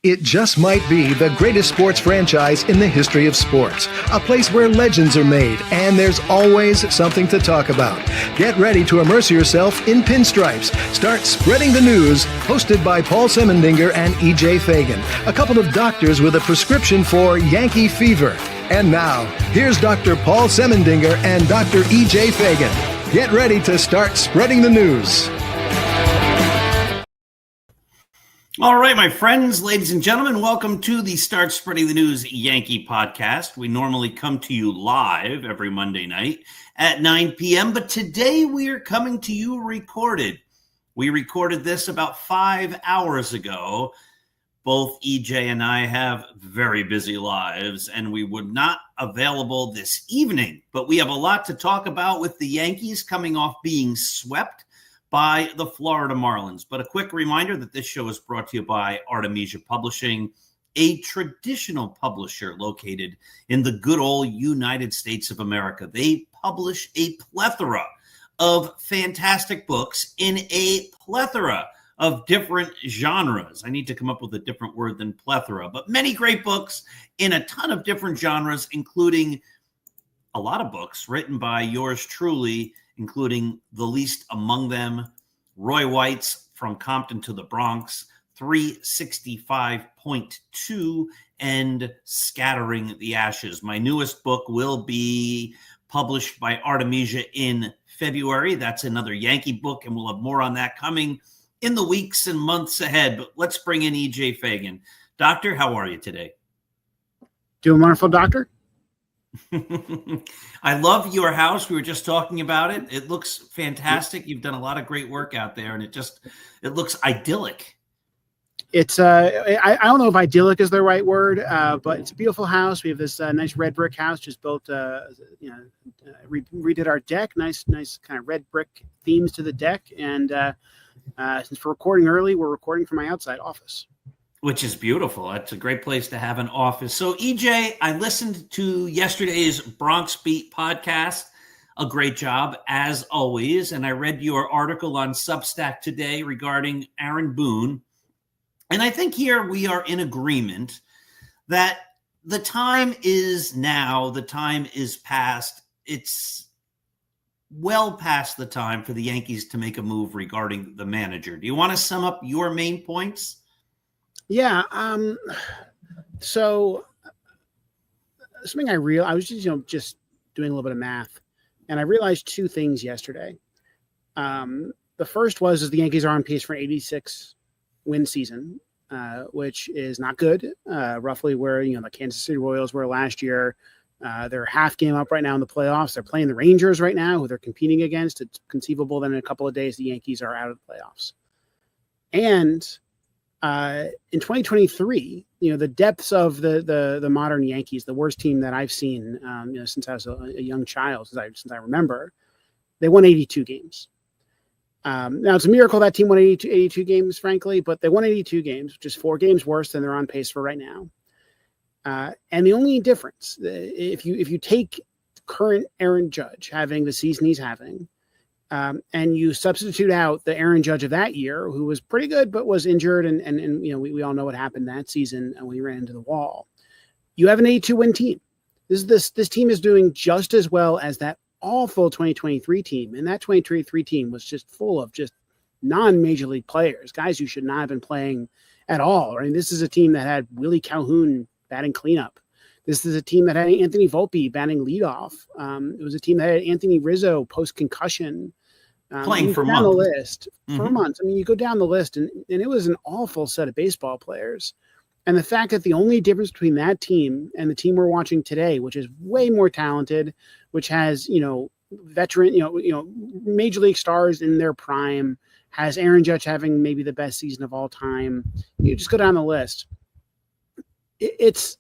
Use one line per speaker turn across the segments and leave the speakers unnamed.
It just might be the greatest sports franchise in the history of sports. A place where legends are made, and there's always something to talk about. Get ready to immerse yourself in pinstripes. Start spreading the news, hosted by Paul Semendinger and EJ Fagan, a couple of doctors with a prescription for Yankee fever. And now, here's Dr. Paul Semendinger and Dr. EJ Fagan. Get ready to start spreading the news.
All right, my friends, ladies and gentlemen, welcome to the Start Spreading the News Yankee podcast. We normally come to you live every Monday night at 9 p.m., but today we are coming to you recorded. We recorded this about 5 hours ago. Both EJ and I have very busy lives, and we were not available this evening, but we have a lot to talk about with the Yankees coming off being swept by the Florida Marlins. But a quick reminder that this show is brought to you by Artemisia Publishing, a traditional publisher located in the good old United States of America. They publish a plethora of fantastic books in a plethora of different genres. I need to come up with a different word than plethora, but many great books in a ton of different genres, including a lot of books written by yours truly, including the least among them, Roy White's From Compton to the Bronx, 365.2, and Scattering the Ashes. My newest book will be published by Artemisia in February. That's another Yankee book, and we'll have more on that coming in the weeks and months ahead. But let's bring in EJ Fagan. Doctor, how are you today?
Doing wonderful, Doctor.
I love your house. We were just talking about it. It looks fantastic. You've done a lot of great work out there, and it looks idyllic.
It's I don't know if idyllic is the right word, but it's a beautiful house. We have this nice red brick house, just built. Redid our deck. Nice kind of red brick themes to the deck. And since we're recording early, we're recording from my outside office.
Which is beautiful. It's a great place to have an office. So, EJ, I listened to yesterday's Bronx Beat podcast. A great job, as always. And I read your article on Substack today regarding Aaron Boone. And I think here we are in agreement that the time is now. The time is past. It's well past the time for the Yankees to make a move regarding the manager. Do you want to sum up your main points?
Yeah. So something I was just doing a little bit of math, and I realized two things yesterday. The first was the Yankees are on pace for an 86 win season, which is not good. Roughly where the Kansas City Royals were last year. They're half game up right now in the playoffs. They're playing the Rangers right now, who they're competing against. It's conceivable that in a couple of days the Yankees are out of the playoffs. And in 2023, the depths of the modern Yankees, the worst team that I've seen, since I was a young child, since I remember, they won 82 games. Now it's a miracle that team won 82 games, frankly, but they won 82 games, which is 4 games worse than they're on pace for right now. And the only difference, if you take current Aaron Judge having the season he's having, and you substitute out the Aaron Judge of that year, who was pretty good but was injured, and we all know what happened that season when he ran into the wall. You have an 82-win team. This team is doing just as well as that awful 2023 team, and that 2023 team was just full of just non-major league players, guys who should not have been playing at all. I mean, this is a team that had Willie Calhoun batting cleanup. This is a team that had Anthony Volpe batting leadoff. It was a team that had Anthony Rizzo post-concussion.
Playing for
months.
The
list for months. I mean, you go down the list, and it was an awful set of baseball players. And the fact that the only difference between that team and the team we're watching today, which is way more talented, which has veteran, major league stars in their prime, has Aaron Judge having maybe the best season of all time. You just go down the list. It's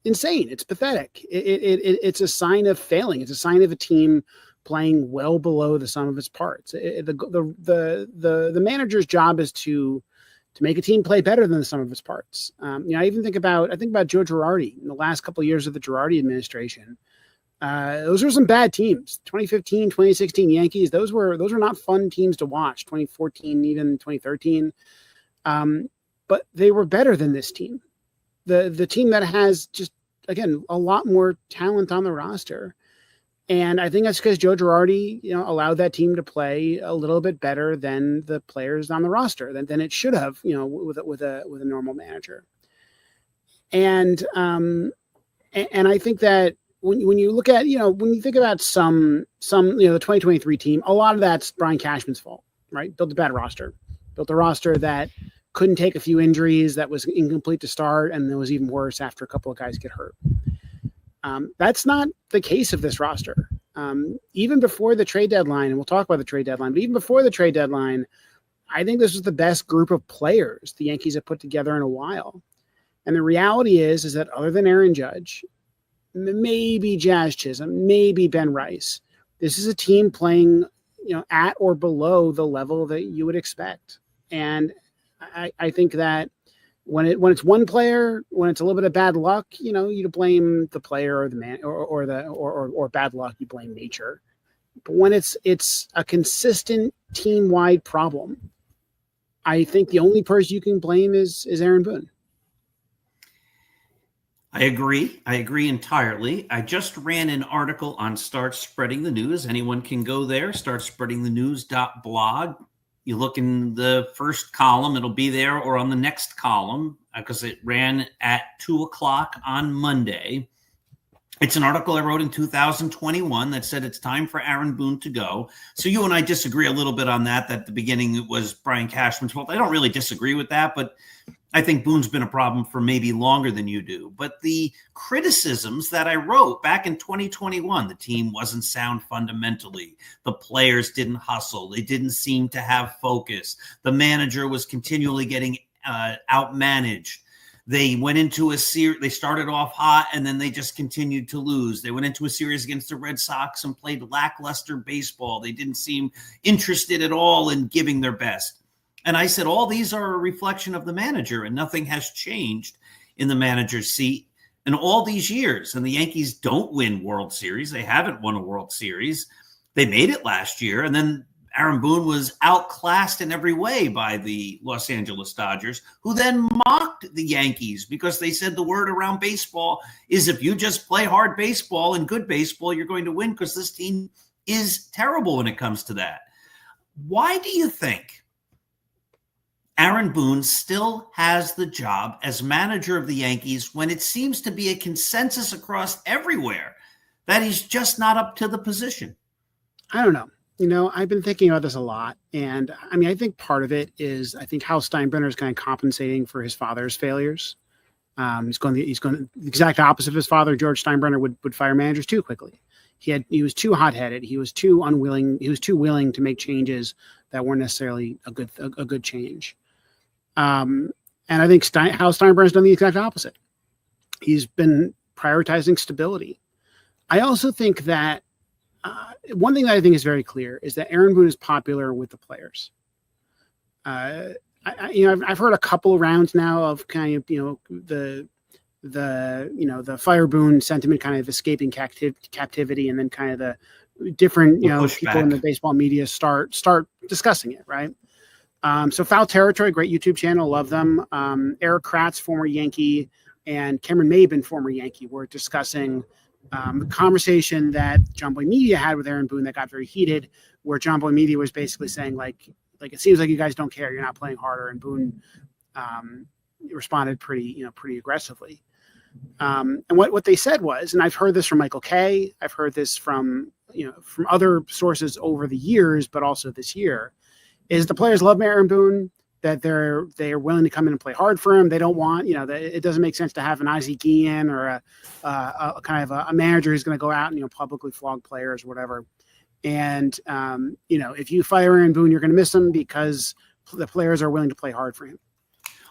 insane. It's pathetic. It's a sign of failing. It's a sign of a team playing well below the sum of its parts. The manager's job is to make a team play better than the sum of its parts. I think about Joe Girardi in the last couple of years of the Girardi administration. Those were some bad teams. 2015, 2016 Yankees. Those were not fun teams to watch. 2014, even 2013. But but they were better than this team. The team that has just, again, a lot more talent on the roster. And I think that's because Joe Girardi, allowed that team to play a little bit better than the players on the roster than it should have, with a normal manager. And I think that when you look at, when you think about some the 2023 team, a lot of that's Brian Cashman's fault, right? Built a bad roster, built a roster that couldn't take a few injuries, that was incomplete to start, and it was even worse after a couple of guys get hurt. That's not the case of this roster. Even before the trade deadline, and we'll talk about the trade deadline, but even before the trade deadline, I think this was the best group of players the Yankees have put together in a while. And the reality is that other than Aaron Judge, maybe Jazz Chisholm, maybe Ben Rice, this is a team playing, at or below the level that you would expect. And I think that when it's one player, when it's a little bit of bad luck, you blame the player or the man or bad luck, you blame nature. But when it's a consistent team-wide problem, I think the only person you can blame is Aaron Boone.
I agree entirely. I just ran an article on Start Spreading the News. Anyone can go there, startspreadingthenews.blog. You look in the first column, it'll be there, or on the next column, because it ran at 2:00 on Monday. It's an article I wrote in 2021 that said it's time for Aaron Boone to go. So you and I disagree a little bit on that at the beginning it was Brian Cashman's fault. I don't really disagree with that, but I think Boone's been a problem for maybe longer than you do. But the criticisms that I wrote back in 2021, the team wasn't sound fundamentally. The players didn't hustle. They didn't seem to have focus. The manager was continually getting outmanaged. They went into a series. They started off hot, and then they just continued to lose. They went into a series against the Red Sox and played lackluster baseball. They didn't seem interested at all in giving their best. And I said, all these are a reflection of the manager, and nothing has changed in the manager's seat in all these years. And the Yankees don't win World Series. They haven't won a World Series. They made it last year. And then Aaron Boone was outclassed in every way by the Los Angeles Dodgers, who then mocked the Yankees because they said the word around baseball is if you just play hard baseball and good baseball, you're going to win, because this team is terrible when it comes to that. Why do you think Aaron Boone still has the job as manager of the Yankees when it seems to be a consensus across everywhere that he's just not up to the position? I
don't know. I've been thinking about this a lot. And I think part of it is, I think Hal Steinbrenner is kind of compensating for his father's failures. He's going the exact opposite of his father. George Steinbrenner would fire managers too quickly. He was too hot-headed. He was too unwilling. He was too willing to make changes that weren't necessarily a good change. And I think Hal Steinbrenner's done the exact opposite. He's been prioritizing stability. I also think that one thing that I think is very clear is that Aaron Boone is popular with the players. I've heard a couple of rounds now of kind of the fire Boone sentiment kind of escaping captivity, and then kind of the different people in the baseball media start discussing it, right? So Foul Territory, great YouTube channel, love them. Eric Kratz, former Yankee, and Cameron Maben, former Yankee, were discussing the conversation that John Boy Media had with Aaron Boone that got very heated, where John Boy Media was basically saying like it seems like you guys don't care, you're not playing harder, and Boone responded pretty aggressively. And what they said was, and I've heard this from Michael Kay, I've heard this from other sources over the years, but also this year, is the players love Aaron Boone, that they're willing to come in and play hard for him. They don't want, it doesn't make sense to have an Ozzie Guillen or a kind of a manager who's going to go out and, publicly flog players or whatever. And, if you fire Aaron Boone, you're going to miss him because the players are willing to play hard for him.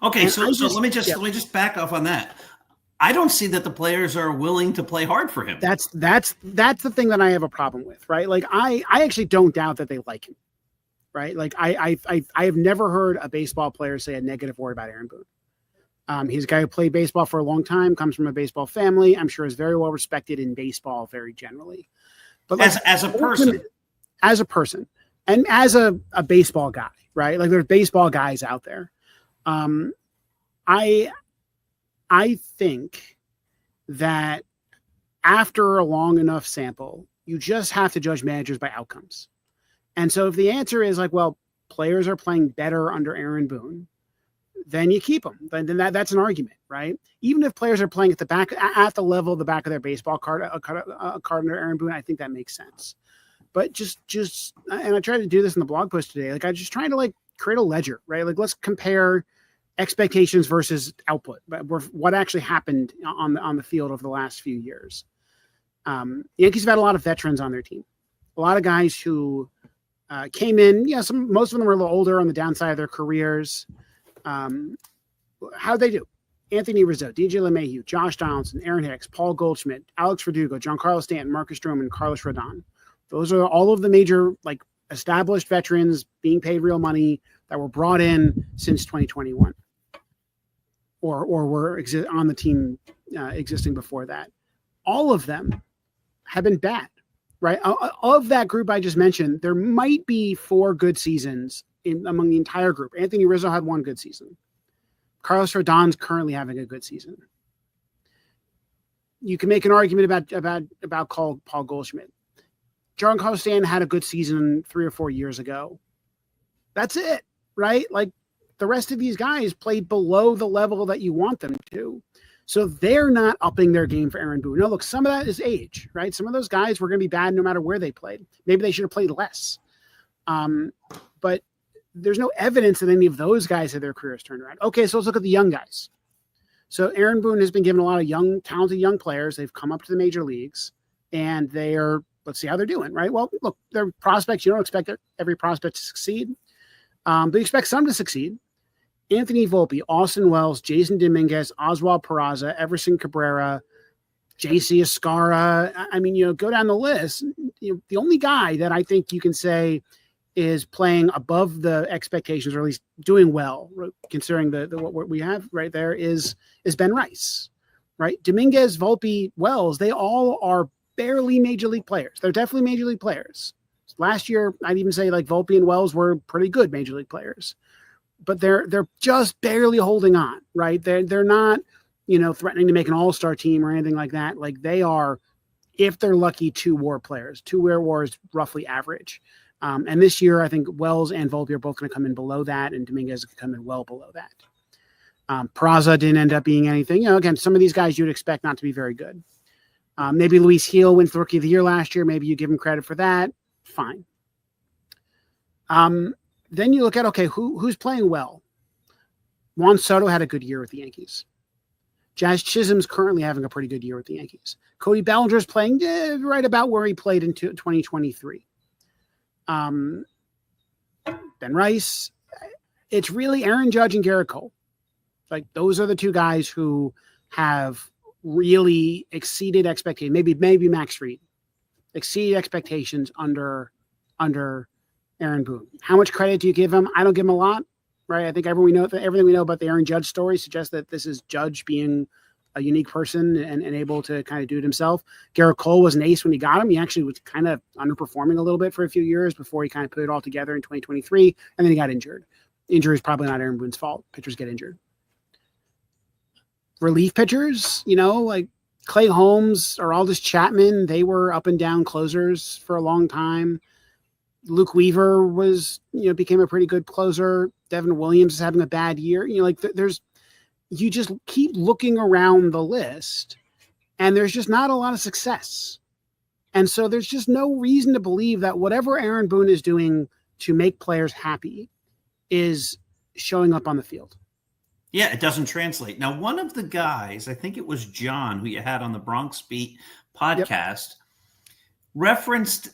Okay. So let me just back off on that. I don't see that the players are willing to play hard for him.
That's the thing that I have a problem with, right? Like I actually don't doubt that they like him. Right. Like I have never heard a baseball player say a negative word about Aaron Boone. He's a guy who played baseball for a long time, comes from a baseball family. I'm sure is very well respected in baseball very generally. But
as a person,
and as a baseball guy, right? Like there's baseball guys out there. I think that after a long enough sample, you just have to judge managers by outcomes. And so if the answer is like, well, players are playing better under Aaron Boone, then you keep them. Then that's an argument, right? Even if players are playing at the level of the back of their baseball card, a card under Aaron Boone, I think that makes sense. But just, and I tried to do this in the blog post today. Like, I'm just trying to like create a ledger, right? Like, let's compare expectations versus output, but what actually happened on the field over the last few years. The Yankees have had a lot of veterans on their team, a lot of guys who came in. Yeah, most of them were a little older on the downside of their careers. How'd they do? Anthony Rizzo, DJ LeMahieu, Josh Donaldson, Aaron Hicks, Paul Goldschmidt, Alex Verdugo, Giancarlo Stanton, Marcus Stroman, Carlos Rodon. Those are all of the major like established veterans being paid real money that were brought in since 2021 or were on the team existing before that. All of them have been bad, right? Of that group I just mentioned, there might be 4 good seasons among the entire group. Anthony Rizzo had 1 good season. Carlos Rodon's currently having a good season. You can make an argument about Paul Goldschmidt. Giancarlo Stanton had a good season 3 or 4 years ago. That's it, right? Like, the rest of these guys played below the level that you want them to. So they're not upping their game for Aaron Boone. No, look, some of that is age, right? Some of those guys were going to be bad no matter where they played. Maybe they should have played less. But there's no evidence that any of those guys had their careers turned around. Okay, so let's look at the young guys. So Aaron Boone has been given a lot of talented young players. They've come up to the major leagues, and they are, let's see how they're doing, right? Well, look, they're prospects. You don't expect every prospect to succeed, but you expect some to succeed. Anthony Volpe, Austin Wells, Jason Dominguez, Oswald Peraza, Everson Cabrera, JC Escara. I mean, go down the list. The only guy that I think you can say is playing above the expectations, or at least doing well, considering what we have right there, is Ben Rice, right? Dominguez, Volpe, Wells, they all are barely major league players. They're definitely major league players. Last year, I'd even say like Volpe and Wells were pretty good major league players, but they're just barely holding on, right? They're not, threatening to make an all-star team or anything like that. Like, they are, if they're lucky, 2 WAR players. 2 WAR is roughly average. And this year, I think Wells and Volpe are both going to come in below that, and Dominguez could come in well below that. Peraza didn't end up being anything. Again, some of these guys you'd expect not to be very good. Maybe Luis Gil wins the Rookie of the Year last year. Maybe you give him credit for that. Fine. Then you look at, okay, who's playing well? Juan Soto had a good year with the Yankees. Jazz Chisholm's currently having a pretty good year with the Yankees. Cody Bellinger's playing right about where he played in 2023. Ben Rice. It's really Aaron Judge and Garrett Cole. Like, those are the 2 guys who have really exceeded expectations. Maybe Max Fried exceeded expectations under Aaron Boone. How much credit do you give him? I don't give him a lot, right? I think everything we know about the Aaron Judge story suggests that this is Judge being a unique person and able to kind of do it himself. Garrett Cole was an ace when he got him. He actually was kind of underperforming a little bit for a few years before he kind of put it all together in 2023, and then he got injured. Injury is probably not Aaron Boone's fault. Pitchers get injured. Relief pitchers, like Clay Holmes or Aroldis Chapman, they were up and down closers for a long time. Luke Weaver became a pretty good closer. Devin Williams is having a bad year. You just keep looking around the list, and there's just not a lot of success. And so there's just no reason to believe that whatever Aaron Boone is doing to make players happy is showing up on the field.
Yeah, it doesn't translate. Now, one of the guys, I think it was John, who you had on the Bronx Beat podcast, referenced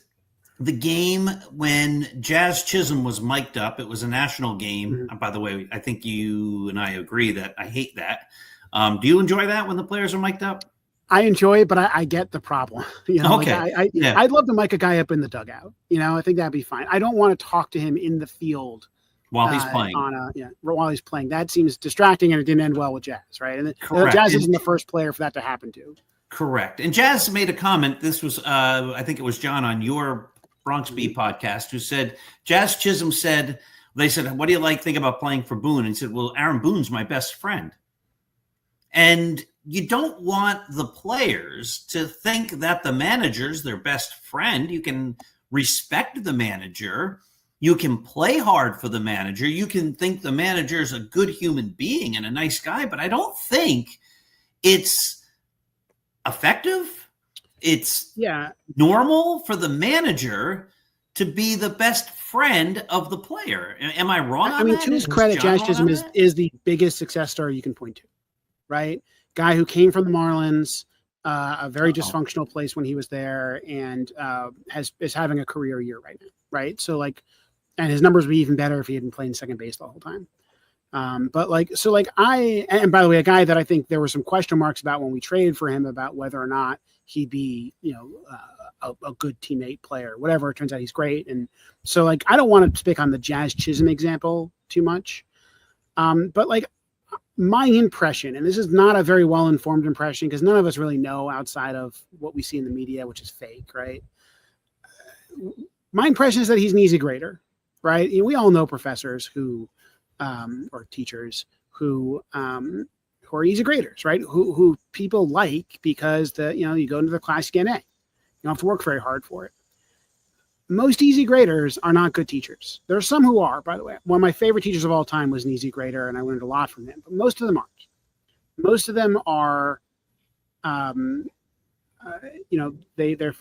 the game when Jazz Chisholm was mic'd up. It was a national game. Mm-hmm. By the way, I think you and I agree that I hate that. Do you enjoy that when the players are mic'd up?
I enjoy it, but I get the problem.
Okay.
I'd love to mic a guy up in the dugout. I think that'd be fine. I don't want to talk to him in the field
while he's playing.
While he's playing. That seems distracting, and it didn't end well with Jazz, right? And Jazz isn't the first player for that to happen to.
Correct. And Jazz made a comment. This was, I think it was John on your Bronx Beat podcast, who said, Jazz Chisholm said, they said, what do you think about playing for Boone? And he said, well, Aaron Boone's my best friend. And you don't want the players to think that the manager's their best friend. You can respect the manager. You can play hard for the manager. You can think the manager is a good human being and a nice guy, but I don't think it's effective. It's normal for the manager to be the best friend of the player. Am I wrong on that?
To his credit, Jazz Chisholm is the biggest success story you can point to, right? Guy who came from the Marlins, a very dysfunctional place when he was there, and is having a career year right now, right? So and his numbers would be even better if he had been playing second base the whole time. And by the way, a guy that I think there were some question marks about when we traded for him about whether or not he'd be, a good teammate player, whatever. It turns out he's great. And so I don't want to pick on the Jazz Chisholm example too much. But my impression, and this is not a very well-informed impression because none of us really know outside of what we see in the media, which is fake, right? My impression is that he's an easy grader, right? We all know professors who, or teachers who are easy graders, right? Who people like because you go into the class, you get an A. You don't have to work very hard for it. Most easy graders are not good teachers. There are some who are, by the way. One of my favorite teachers of all time was an easy grader, and I learned a lot from him. But most of them aren't. Most of them are, their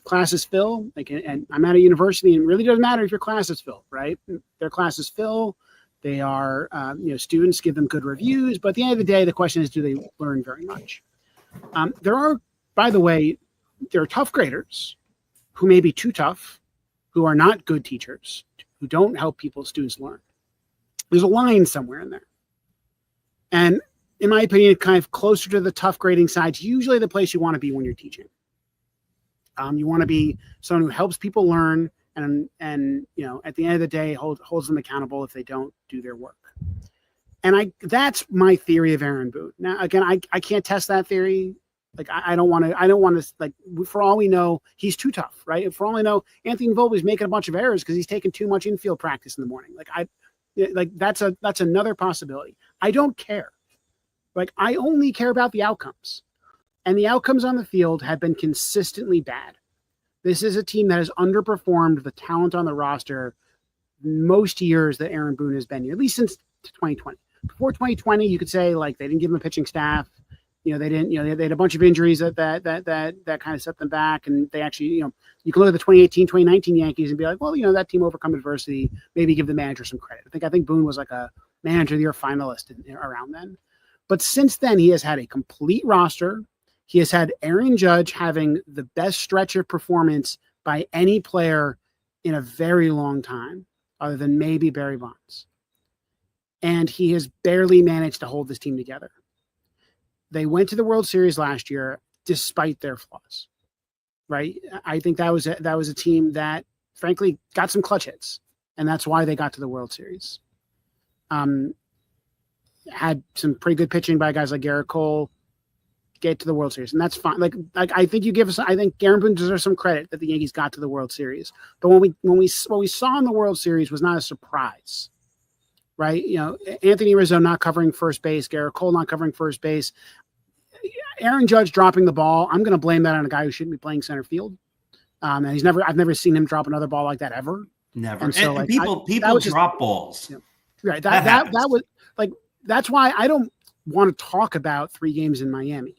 classes fill. And I'm at a university, and it really doesn't matter if your class is filled, right? Their classes fill. They are, students give them good reviews. But at the end of the day, the question is, do they learn very much? There are tough graders who may be too tough, who are not good teachers, who don't help students learn. There's a line somewhere in there. And in my opinion, kind of closer to the tough grading side, is usually the place you want to be when you're teaching. You want to be someone who helps people learn and at the end of the day, holds them accountable if they don't do their work. And that's my theory of Aaron Boone. Now, again, I can't test that theory. I don't want to, for all we know, he's too tough, right? For all we know, Anthony Volpe's making a bunch of errors because he's taking too much infield practice in the morning. That's another possibility. I don't care. I only care about the outcomes. And the outcomes on the field have been consistently bad. This is a team that has underperformed the talent on the roster most years that Aaron Boone has been here, at least since 2020. Before 2020, you could say they didn't give him a pitching staff. They didn't, they had a bunch of injuries that kind of set them back. And they actually, you can look at the 2018, 2019 Yankees and be like, well, that team overcome adversity, maybe give the manager some credit. I think Boone was a manager of the year finalist around then. But since then, he has had a complete roster. He has had Aaron Judge having the best stretch of performance by any player in a very long time, other than maybe Barry Bonds. And he has barely managed to hold this team together. They went to the World Series last year despite their flaws, right? I think that was a team that, frankly, got some clutch hits, and that's why they got to the World Series. Had some pretty good pitching by guys like Garrett Cole, get to the World Series, and that's fine. I think I think Aaron Boone deserves some credit that the Yankees got to the World Series. But what we saw in the World Series was not a surprise, right? Anthony Rizzo not covering first base, Garrett Cole not covering first base, Aaron Judge dropping the ball. I'm going to blame that on a guy who shouldn't be playing center field. And I've never seen him drop another ball like that ever.
Never. And people drop balls.
Right. That was that's why I don't want to talk about 3 games in Miami.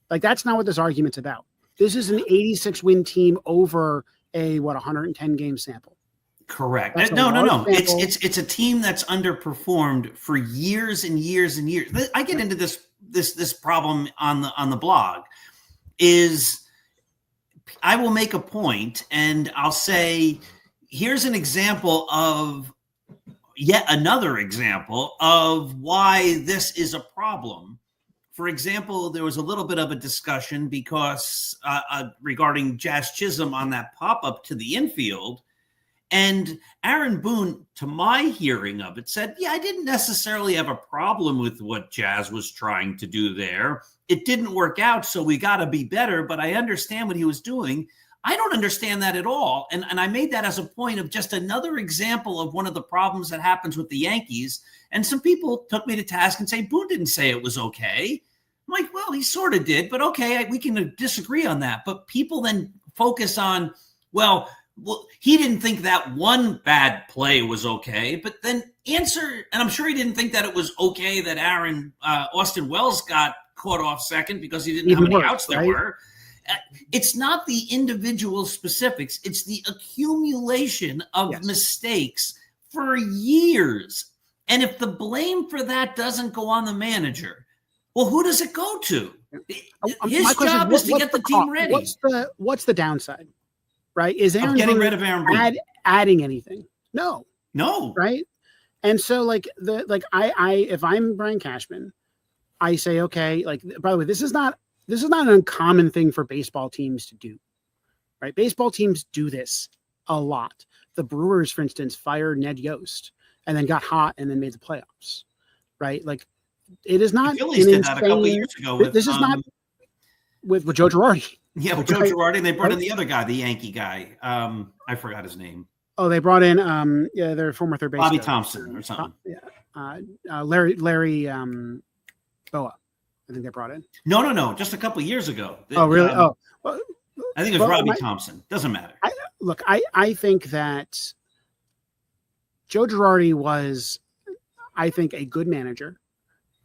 That's not what this argument's about. This is an 86 win team over a 110 game sample.
Correct. No. It's a team that's underperformed for years and years and years. I get into this problem on the blog is I will make a point and I'll say, here's an example of yet another example of why this is a problem. For example, there was a little bit of a discussion because regarding Jazz Chisholm on that pop-up to the infield. And Aaron Boone, to my hearing of it, said, I didn't necessarily have a problem with what Jazz was trying to do there. It didn't work out, so we got to be better, but I understand what he was doing. I don't understand that at all. And I made that as a point of just another example of one of the problems that happens with the Yankees. And some people took me to task and say, Boone didn't say it was okay. I'm like, well, he sort of did, but okay, we can disagree on that. But people then focus on, well, he didn't think that one bad play was okay, but then answer, and I'm sure he didn't think that it was okay that Austin Wells got caught off second because he didn't know how many outs there were. It's not the individual specifics. It's the accumulation of mistakes for years. And if the blame for that doesn't go on the manager, well, who does it go to? His job is to get the team ready.
What's the downside, right? Is Aaron
getting rid of Aaron Boone
adding anything? No,
right?
And so, if I'm Brian Cashman, I say, okay, by the way, this is not an uncommon thing for baseball teams to do, right? Baseball teams do this a lot. The Brewers, for instance, fired Ned Yost and then got hot and then made the playoffs, right? Like, it is not.
The Phillies did that a couple of years ago.
This is not with Joe Girardi.
Yeah, with Joe Girardi, and they brought in the other guy, the Yankee guy. I forgot his name.
Oh, they brought in their former third baseman,
Bobby Thompson or something.
Larry Boa. I think they brought in.
No, just a couple of years ago.
Oh, really?
Well, I think it was Robbie Thompson. Doesn't matter.
I think that Joe Girardi was, I think, a good manager.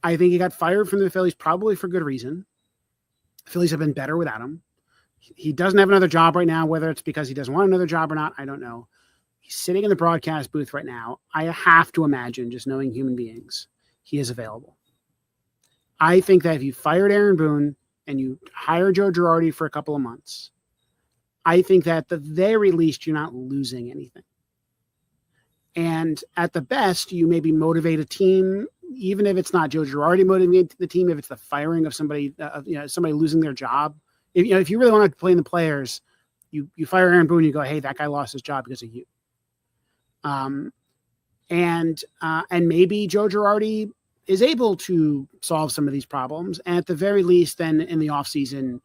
I think he got fired from the Phillies probably for good reason. The Phillies have been better without him. He doesn't have another job right now, whether it's because he doesn't want another job or not, I don't know. He's sitting in the broadcast booth right now. I have to imagine, just knowing human beings, he is available. I think that if you fired Aaron Boone and you hire Joe Girardi for a couple of months, I think that at the very least, you're not losing anything. And at the best, you maybe motivate a team, even if it's not Joe Girardi motivating the team, if it's the firing of somebody, somebody losing their job. If you really want to play in the players, you fire Aaron Boone, you go, hey, that guy lost his job because of you. And maybe Joe Girardi is able to solve some of these problems. And at the very least, then in the offseason,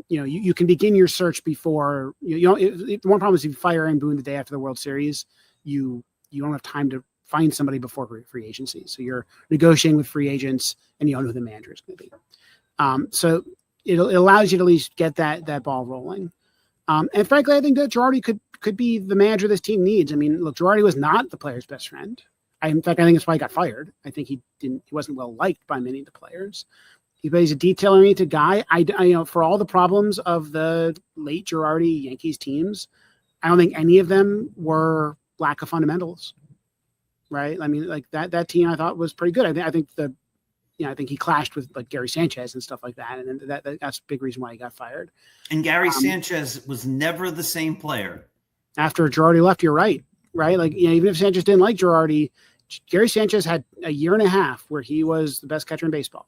you can begin your search before one problem is if you fire Aaron Boone the day after the World Series, you don't have time to find somebody before free agency. So you're negotiating with free agents and you don't know who the manager is going to be. So it allows you to at least get that ball rolling. And frankly, I think that Girardi could be the manager this team needs. I mean, look, Girardi was not the player's best friend. In fact, I think that's why he got fired. I think he wasn't well liked by many of the players. He's a detail-oriented guy. For all the problems of the late Girardi Yankees teams, I don't think any of them were lack of fundamentals, right? I mean, like that team I thought was pretty good. I think he clashed with like Gary Sanchez and stuff like that, and that's a big reason why he got fired.
And Gary Sanchez was never the same player
after Girardi left. You're right? Like even if Sanchez didn't like Girardi, Gary Sanchez had a year and a half where he was the best catcher in baseball.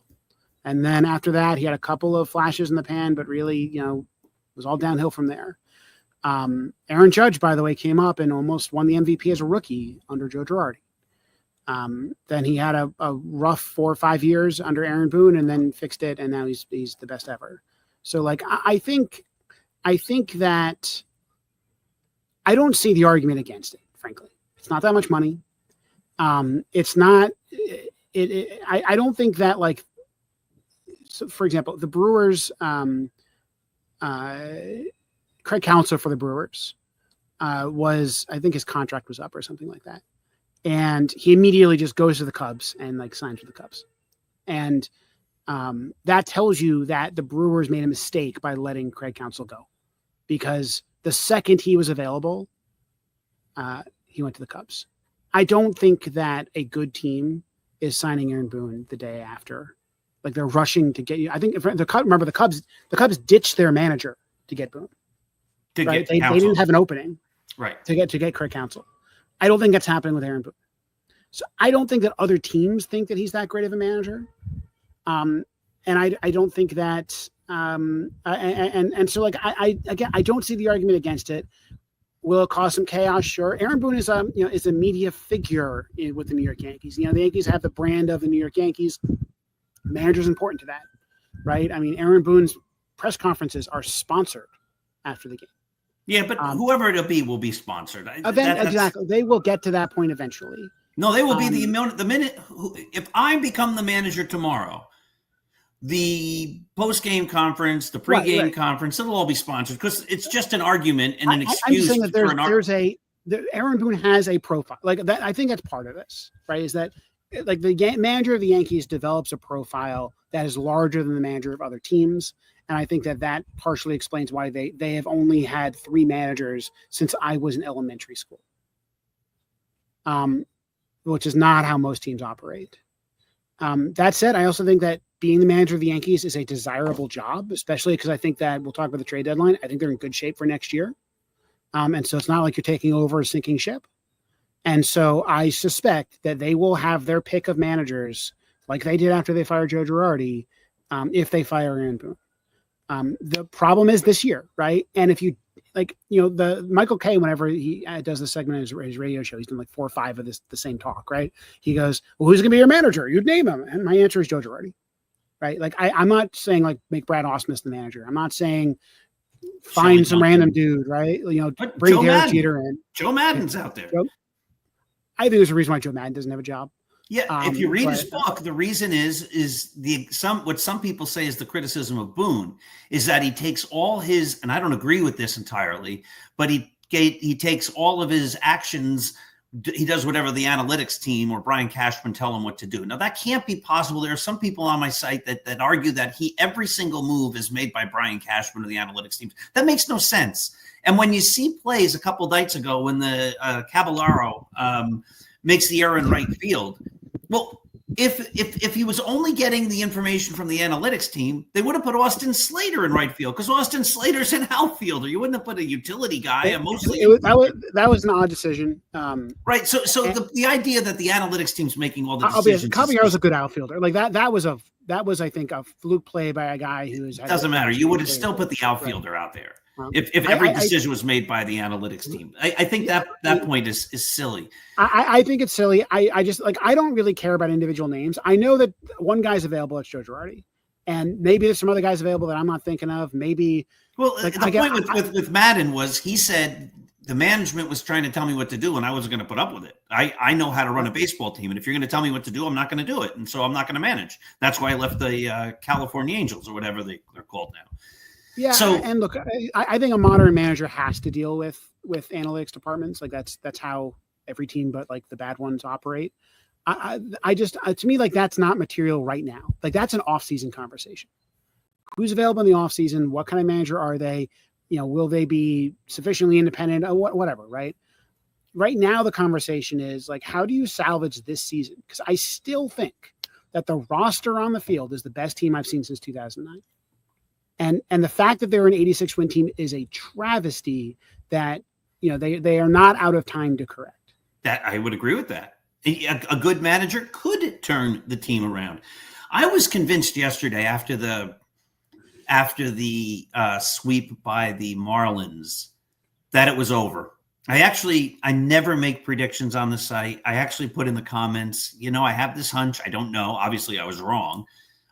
And then after that, he had a couple of flashes in the pan, but really, it was all downhill from there. Aaron Judge, by the way, came up and almost won the MVP as a rookie under Joe Girardi. Then he had a rough 4 or 5 years under Aaron Boone and then fixed it. And now he's the best ever. So I think that I don't see the argument against it, frankly. It's not that much money. It's not, I don't think that so for example, the Brewers, Craig Counsell for the Brewers I think his contract was up or something like that. And he immediately just goes to the Cubs and signs with the Cubs. And that tells you that the Brewers made a mistake by letting Craig Counsell go, because the second he was available, he went to the Cubs. I don't think that a good team is signing Aaron Boone the day after. They're rushing to get you. I think remember the Cubs ditched their manager to get Boone. Right? They didn't have an opening,
right? To
get Craig Counsell. I don't think that's happening with Aaron Boone. So I don't think that other teams think that he's that great of a manager. And I don't think that. And so I don't see the argument against it. Will it cause some chaos? Sure. Aaron Boone is a media figure with the New York Yankees. The Yankees have the brand of the New York Yankees. Manager's important to that, right? I mean, Aaron Boone's press conferences are sponsored after the game.
Yeah, but whoever it'll be will be sponsored.
Exactly. They will get to that point eventually.
No, they will be the minute. If I become the manager tomorrow, the post-game conference, the pre-game conference, it'll all be sponsored because it's just an argument and an excuse.
I'm just saying that Aaron Boone has a profile like that. I think that's part of this, right? Is that like the manager of the Yankees develops a profile that is larger than the manager of other teams. And I think that partially explains why they have only had 3 managers since I was in elementary school. Which is not how most teams operate. That said, I also think that being the manager of the Yankees is a desirable job, especially because I think that we'll talk about the trade deadline. I think they're in good shape for next year. And so it's not like you're taking over a sinking ship. And so I suspect that they will have their pick of managers like they did after they fired Joe Girardi, if they fire Aaron Boone. The problem is this year, right? And if you the Michael Kay, whenever he does this segment in his radio show, he's done like 4 or 5 of the same talk, right? He goes, well, who's going to be your manager? You'd name him. And my answer is Joe Girardi, right? Like I'm not saying like make Brad Ausmus the manager. I'm not saying find some random dude, right? Bring Derek Jeter in.
Joe Madden's out there.
I think there's a reason why Joe Madden doesn't have a job.
Yeah, if you read his book, the reason is what some people say is the criticism of Boone is that he takes all his, and I don't agree with this entirely, but he takes all of his actions. He does whatever the analytics team or Brian Cashman tell him what to do. Now that can't be possible. There are some people on my site that argue that every single move is made by Brian Cashman or the analytics team. That makes no sense. And when you see plays a couple nights ago when the Caballero makes the error in right field. Well, if he was only getting the information from the analytics team, they would have put Austin Slater in right field because Austin Slater's an outfielder. You wouldn't have put a utility guy.
That was an odd decision.
Right. So the idea that the analytics team's making all the decisions.
Caballero's a good outfielder. Like that was I think a fluke play by a guy who's.
Doesn't matter. You would have still put the outfielder out there. If every decision was made by the analytics team. I think that point is silly.
I think it's silly. I just I don't really care about individual names. I know that one guy's available, it's Joe Girardi. And maybe there's some other guys available that I'm not thinking of. Maybe
the point with Madden was he said the management was trying to tell me what to do and I wasn't going to put up with it. I know how to run a baseball team. And if you're going to tell me what to do, I'm not going to do it. And so I'm not going to manage. That's why I left the California Angels or whatever they're called now.
Yeah, and look, I think a modern manager has to deal with analytics departments. Like that's how every team, but like the bad ones operate. I just to me that's not material right now. Like that's an off-season conversation. Who's available in the off-season? What kind of manager are they? Will they be sufficiently independent? Whatever, right? Right now, the conversation is how do you salvage this season? Because I still think that the roster on the field is the best team I've seen since 2009. And the fact that they're an 86-win team is a travesty that, they are not out of time to correct.
That I would agree with that. A good manager could turn the team around. I was convinced yesterday after the sweep by the Marlins that it was over. I never make predictions on the site. I actually put in the comments, I have this hunch. I don't know. Obviously, I was wrong.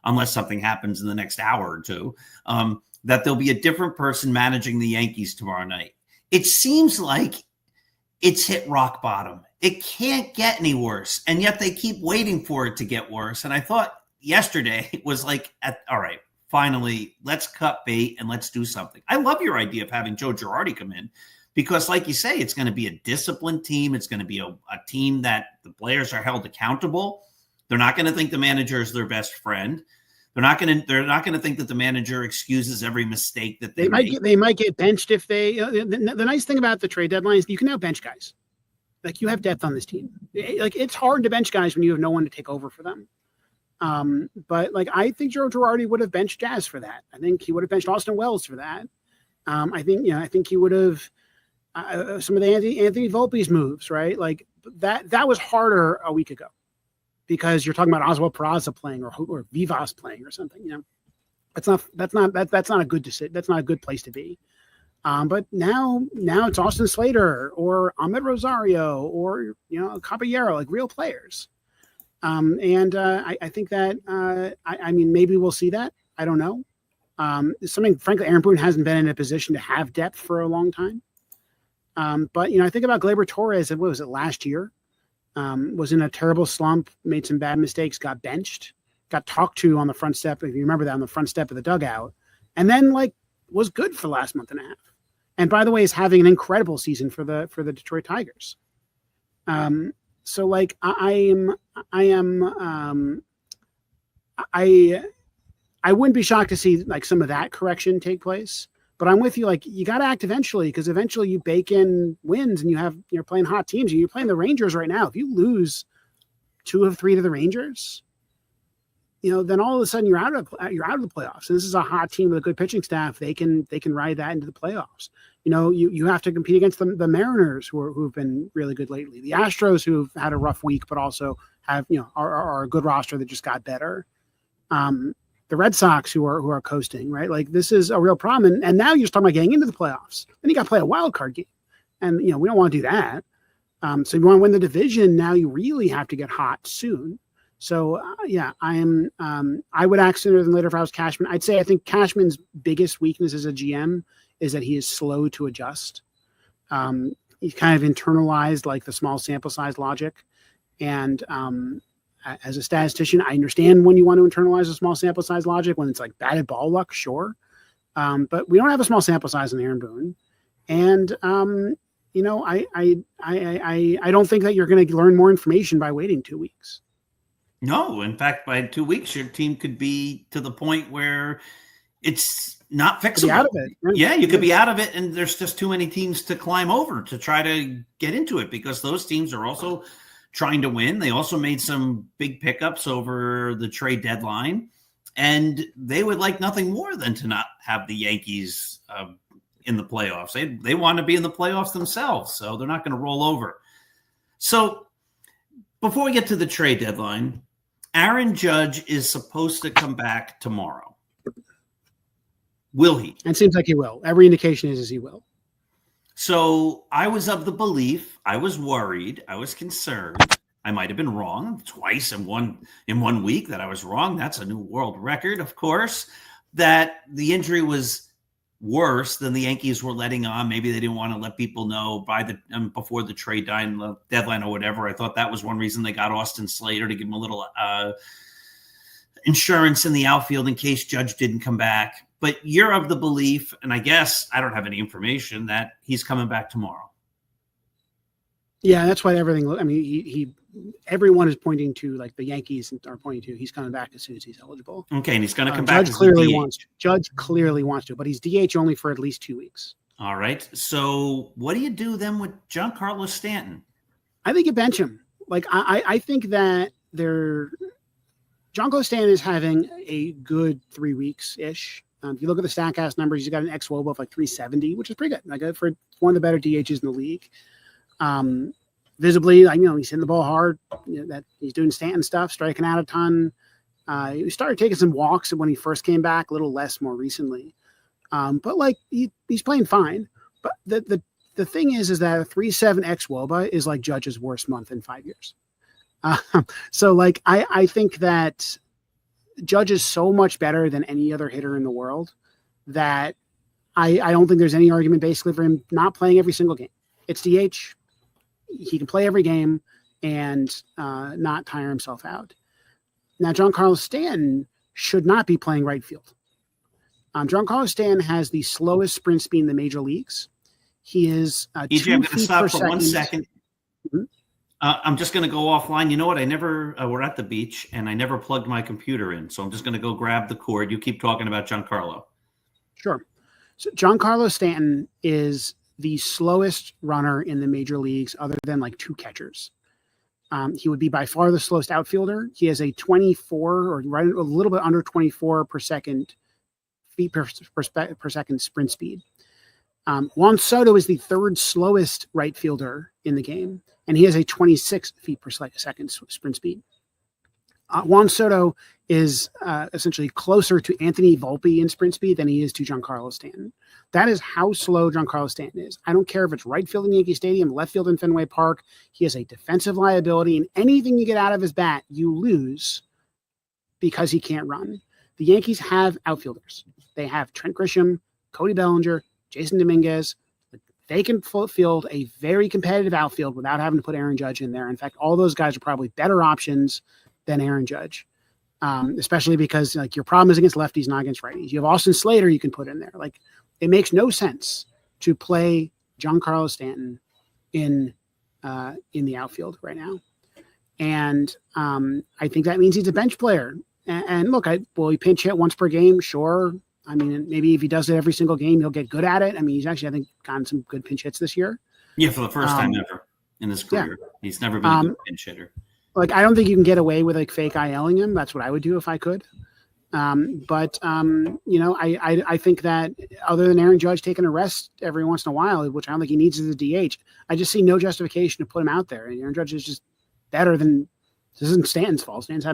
Unless something happens in the next hour or two, that there'll be a different person managing the Yankees tomorrow night. It seems like it's hit rock bottom. It can't get any worse, and yet they keep waiting for it to get worse. And I thought yesterday was all right, finally, let's cut bait and let's do something. I love your idea of having Joe Girardi come in because, like you say, it's going to be a disciplined team. It's going to be a team that the players are held accountable. They're not going to think the manager is their best friend. They're not going to think that the manager excuses every mistake that they make.
They might get benched if they. The nice thing about the trade deadline is you can now bench guys. You have depth on this team. It's hard to bench guys when you have no one to take over for them. But I think Joe Girardi would have benched Jazz for that. I think he would have benched Austin Wells for that. I think he would have some of the Anthony Volpe's moves, right? That was harder a week ago. Because you're talking about Oswald Peraza playing or Vivas playing or something, that's not a good decision. That's not a good place to be. But now it's Austin Slater or Ahmed Rosario or Caballero, real players. I think that maybe we'll see that. I don't know. Something frankly, Aaron Boone hasn't been in a position to have depth for a long time. But I think about Gleyber Torres. What was it last year? Was in a terrible slump, made some bad mistakes, got benched, got talked to on the front step, if you remember that, on the front step of the dugout, and then like was good for the last month and a half. And by the way, is having an incredible season for the Detroit Tigers. So like I wouldn't be shocked to see like some of that correction take place. But I'm with you. Like you got to act eventually, because eventually you bake in wins, and you're playing hot teams, and you're playing the Rangers right now. If you lose 2 of 3 to the Rangers, then all of a sudden you're out of the playoffs. And this is a hot team with a good pitching staff. They can ride that into the playoffs. You have to compete against the Mariners, who've been really good lately. The Astros, who've had a rough week, but also have are a good roster that just got better. The Red Sox, who are coasting, right? Like this is a real problem. And now you're talking about getting into the playoffs. Then you got to play a wild card game, and we don't want to do that. So if you want to win the division, now you really have to get hot soon. So I would act sooner than later if I was Cashman. I think Cashman's biggest weakness as a GM is that he is slow to adjust. He's kind of internalized like the small sample size logic. And as a statistician, I understand when you want to internalize a small sample size logic, when it's like batted ball luck, sure. But we don't have a small sample size in Aaron Boone. And I don't think that you're going to learn more information by waiting 2 weeks.
No, in fact, by 2 weeks, your team could be to the point where it's not fixable.
Be out of it.
Yeah, you could be out of it, and there's just too many teams to climb over to try to get into it, because those teams are also trying to win. They also made some big pickups over the trade deadline, and they would like nothing more than to not have the Yankees in the playoffs. They want to be in the playoffs themselves, so they're not going to roll over. So before we get to the trade deadline, Aaron Judge is supposed to come back tomorrow. Will he?
And it seems like he will. Every indication is he will.
So I was of the belief, I was worried, I was concerned. I might have been wrong twice in one week that I was wrong. That's a new world record, of course, that the injury was worse than the Yankees were letting on. Maybe they didn't want to let people know before the trade deadline or whatever. I thought that was one reason they got Austin Slater, to give him a little insurance in the outfield in case Judge didn't come back. But you're of the belief, and I guess I don't have any information, that he's coming back tomorrow.
Yeah, that's why everything. I mean, everyone is pointing to, like the Yankees are pointing to, he's coming back as soon as he's eligible.
Okay, and he's going to come back.
Judge clearly wants to, but he's DH only for at least 2 weeks.
All right. So what do you do then with Giancarlo Stanton?
I think you bench him. Like I think that Giancarlo Stanton is having a good 3 weeks ish. If you look at the StatCast numbers, he's got an xWOBA of like 370, which is pretty good. Like for one of the better DHs in the league. Visibly, he's hitting the ball hard. That he's doing Stanton stuff, striking out a ton. He started taking some walks when he first came back, a little less more recently. But like he's playing fine. But the thing is that a 3.7 xWOBA is like Judge's worst month in 5 years. So like I think that Judge is so much better than any other hitter in the world that I don't think there's any argument basically for him not playing every single game. It's DH. He can play every game and not tire himself out. Now, Giancarlo Stanton should not be playing right field. Giancarlo Stanton has the slowest sprint speed in the major leagues. He is
EJ, I'm going to stop for 1 second.
Mm-hmm.
I'm just going to go offline. You know what? We're at the beach, and I never plugged my computer in, so I'm just going to go grab the cord. You keep talking about Giancarlo.
Sure. So Giancarlo Stanton is the slowest runner in the major leagues other than like 2 catchers. He would be by far the slowest outfielder. He has a 24 or right a little bit under 24 per second feet per second sprint speed. Juan Soto is the 3rd slowest right fielder in the game, and he has a 26 feet per second sprint speed. Juan Soto is essentially closer to Anthony Volpe in sprint speed than he is to Giancarlo Stanton. That is how slow Giancarlo Stanton is. I don't care if it's right field in Yankee Stadium, left field in Fenway Park. He is a defensive liability, and anything you get out of his bat, you lose because he can't run. The Yankees have outfielders. They have Trent Grisham, Cody Bellinger, Jason Dominguez. They can field a very competitive outfield without having to put Aaron Judge in there. In fact, all those guys are probably better options than Aaron Judge. especially because like your problem is against lefties, not against righties. You have Austin Slater you can put in there. Like it makes no sense to play Giancarlo Stanton in the outfield right now. And I think that means he's a bench player. And look, will he pinch hit once per game? Sure. I mean, maybe if he does it every single game, he'll get good at it. I mean, he's actually, I think, gotten some good pinch hits this year.
Yeah, for the first time ever in his career. Yeah. He's never been a good pinch hitter.
Like, I don't think you can get away with like fake ILing him. That's what I would do if I could. But I think that other than Aaron Judge taking a rest every once in a while, which I don't think he needs as a DH, I just see no justification to put him out there. And Aaron Judge is just better than this. Isn't Stanton's fault. Stanton's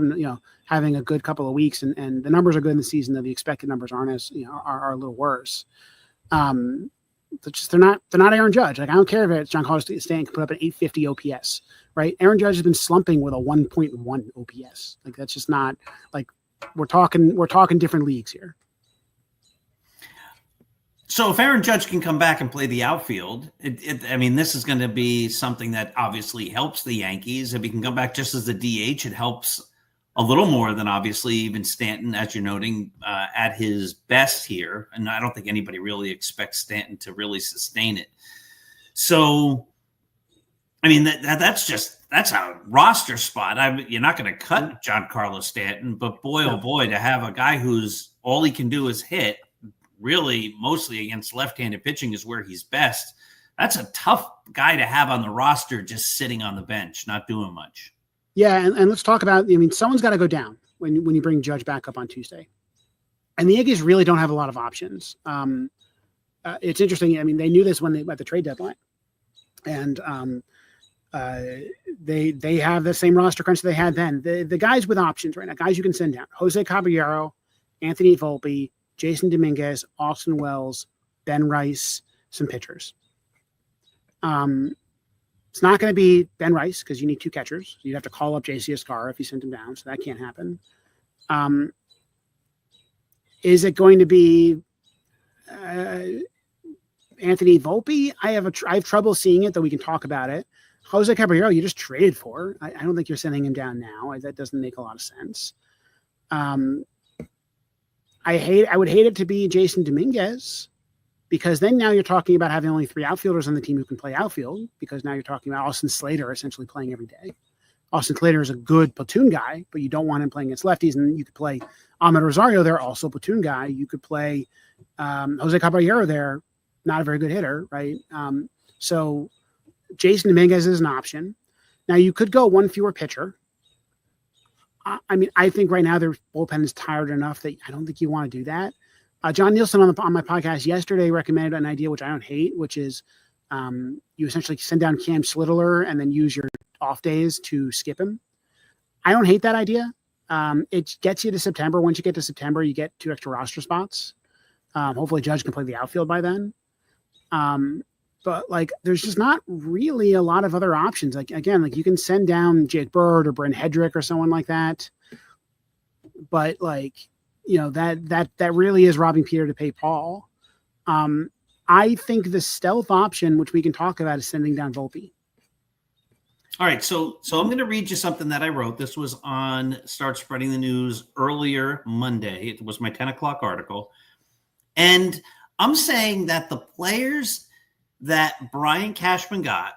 having a good couple of weeks, and the numbers are good in the season. Though the expected numbers aren't as are a little worse. They're not Aaron Judge. Like I don't care if it's Giancarlo Stanton can put up an 850 OPS, right? Aaron Judge has been slumping with a 1.1 OPS. Like that's just not like we're talking different leagues here.
So if Aaron Judge can come back and play the outfield, this is going to be something that obviously helps the Yankees. If he can come back just as the DH, it helps a little more than obviously even Stanton, as you're noting, at his best here. And I don't think anybody really expects Stanton to really sustain it. So, I mean, that's a roster spot. You're not going to cut Giancarlo Stanton, but boy, oh boy, to have a guy who's all he can do is hit, really mostly against left-handed pitching is where he's best. That's a tough guy to have on the roster just sitting on the bench, not doing much.
Yeah, and let's talk about, someone's got to go down when you bring Judge back up on Tuesday. And the Yankees really don't have a lot of options. It's interesting. I mean, they knew this when they at the trade deadline. And they have the same roster crunch they had then. The guys with options right now, guys you can send down: Jose Caballero, Anthony Volpe, Jason Dominguez, Austin Wells, Ben Rice, some pitchers. It's not going to be Ben Rice because you need two catchers. You'd have to call up JC Escarra if you sent him down, so that can't happen. Is it going to be Anthony Volpe? I have trouble seeing it, though we can talk about it. Jose Caballero, you just traded for. I don't think you're sending him down now. That doesn't make a lot of sense. I would hate it to be Jason Dominguez, because then now you're talking about having only three outfielders on the team who can play outfield, because now you're talking about Austin Slater essentially playing every day. Austin Slater is a good platoon guy, but you don't want him playing against lefties. And you could play Ahmed Rosario there, also a platoon guy. You could play Jose Caballero there, not a very good hitter, right? So Jason Dominguez is an option. Now you could go one fewer pitcher. I think right now their bullpen is tired enough that I don't think you want to do that. John Nielsen on my podcast yesterday recommended an idea which I don't hate, which is you essentially send down Cam Slitler and then use your off days to skip him. I don't hate that idea. It gets you to September. Once you get to September, you get 2 extra roster spots. Hopefully Judge can play the outfield by then. But there's just not really a lot of other options. Again, you can send down Jake Bird or Brent Hedrick or someone like that. But that really is robbing Peter to pay Paul. I think the stealth option, which we can talk about, is sending down Volpe.
All right, so I'm going to read you something that I wrote. This was on Start Spreading the News earlier Monday. It was my 10 o'clock article. And I'm saying that the players that Brian Cashman got,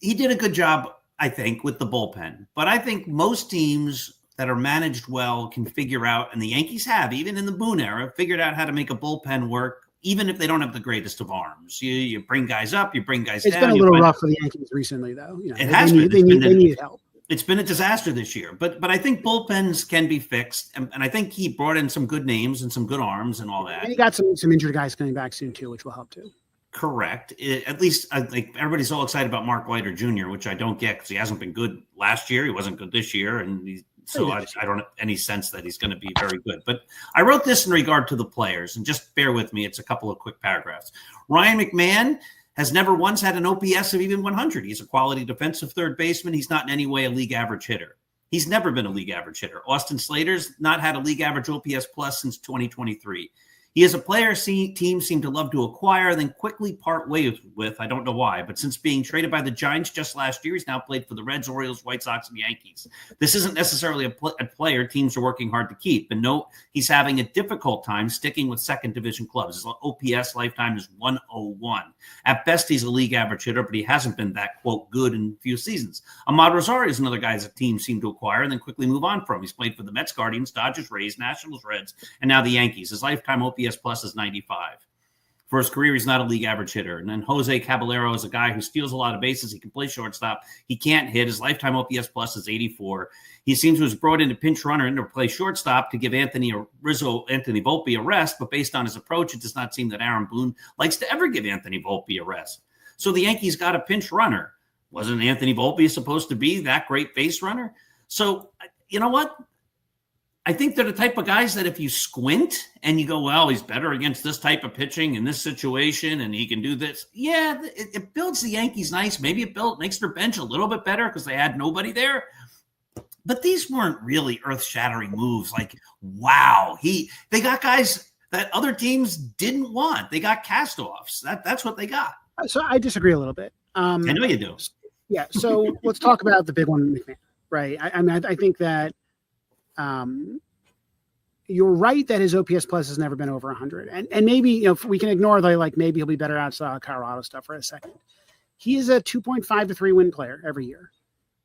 he did a good job, I think, with the bullpen. But I think most teams that are managed well can figure out, and the Yankees have, even in the Boone era, figured out how to make a bullpen work, even if they don't have the greatest of arms. You bring guys up, you bring guys down.
It's been a little rough for the Yankees recently, though.
It has been.
They need help.
It's been a disaster this year. But I think bullpens can be fixed, and I think he brought in some good names and some good arms and all that.
And he got some injured guys coming back soon, too, which will help, too.
Correct. At least everybody's all excited about Mark Leiter Jr., which I don't get because he hasn't been good last year. He wasn't good this year, and so I don't have any sense that he's going to be very good. But I wrote this in regard to the players, and just bear with me. It's a couple of quick paragraphs. Ryan McMahon has never once had an OPS of even 100. He's a quality defensive third baseman. He's not in any way a league average hitter. He's never been a league average hitter. Austin Slater's not had a league average OPS plus since 2023. He is a player teams seem to love to acquire, then quickly part ways with. I don't know why, but since being traded by the Giants just last year, he's now played for the Reds, Orioles, White Sox, and Yankees. This isn't necessarily a player teams are working hard to keep. And note, he's having a difficult time sticking with second division clubs. His OPS lifetime is 101. At best, he's a league average hitter, but he hasn't been that, quote, good in a few seasons. Ahmad Rosario is another guy that teams seem to acquire and then quickly move on from. He's played for the Mets, Guardians, Dodgers, Rays, Nationals, Reds, and now the Yankees. His lifetime OPS plus is 95. For his career, he's not a league average hitter. And then Jose Caballero is a guy who steals a lot of bases. He can play shortstop. He can't hit. His lifetime OPS plus is 84. He seems to have brought in a pinch runner in to play shortstop to give Anthony Volpe a rest, but based on his approach, it does not seem that Aaron Boone likes to ever give Anthony Volpe a rest. So the Yankees got a pinch runner. Wasn't Anthony Volpe supposed to be that great base runner? So, you know what? I think they're the type of guys that if you squint and you go, well, he's better against this type of pitching in this situation and he can do this. Yeah, it builds the Yankees nice. Maybe it makes their bench a little bit better because they had nobody there. But these weren't really earth-shattering moves. Like, wow, they got guys that other teams didn't want. They got cast-offs. That's what they got.
So I disagree a little bit.
I know you do.
Yeah, so let's talk about the big one, McMahon, right? I mean, I think that you're right that his OPS plus has never been over 100. And maybe, you know, if we can ignore maybe he'll be better outside Colorado stuff for a second. He is a 2.5 to 3 win player every year.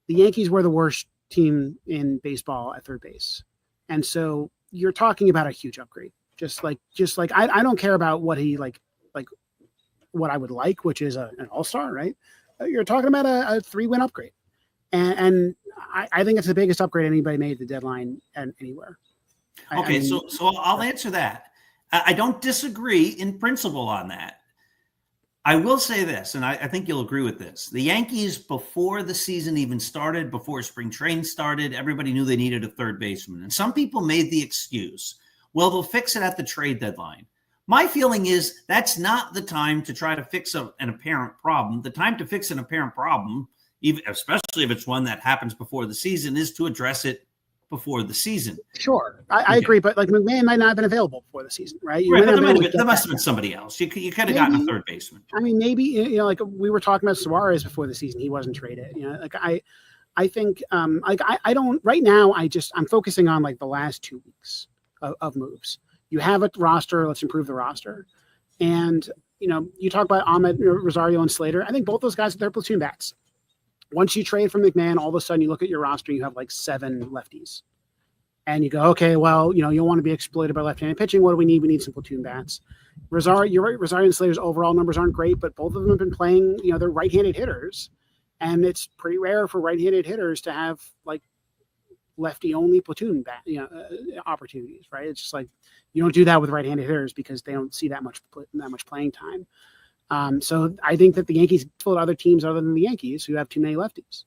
The Yankees were the worst team in baseball at third base. And so you're talking about a huge upgrade. Just like I don't care about what he like what I would like, which is an all-star, right? You're talking about a 3-win upgrade. And I think it's the biggest upgrade anybody made at the deadline anywhere.
Okay, so I'll answer that. I don't disagree in principle on that. I will say this, and I think you'll agree with this. The Yankees, before the season even started, before spring training started, everybody knew they needed a third baseman. And some people made the excuse, well, they'll fix it at the trade deadline. My feeling is that's not the time to try to fix an apparent problem. The time to fix an apparent problem, especially if it's one that happens before the season, is to address it before the season.
Sure, I agree, but like McMahon might not have been available before the season, right?
Right, but there must have been somebody else. You could have gotten a third baseman.
I mean, maybe, you know, like we were talking about Suarez before the season, he wasn't traded. You know, like I think I don't right now. I'm focusing on like the last 2 weeks of moves. You have a roster. Let's improve the roster. And, you know, you talk about Ahmed, Rosario, and Slater. I think both those guys are their platoon bats. Once you trade from McMahon, all of a sudden you look at your roster, you have like 7 lefties. And you go, okay, well, you know, you'll want to be exploited by left-handed pitching. What do we need? We need some platoon bats. Rosario, you're right. Rosario and Slater's overall numbers aren't great, but both of them have been playing, you know, they're right-handed hitters. And it's pretty rare for right-handed hitters to have like lefty-only platoon opportunities, right? It's just like you don't do that with right-handed hitters because they don't see that much playing time. So I think that the Yankees, full of other teams other than the Yankees, who have too many lefties,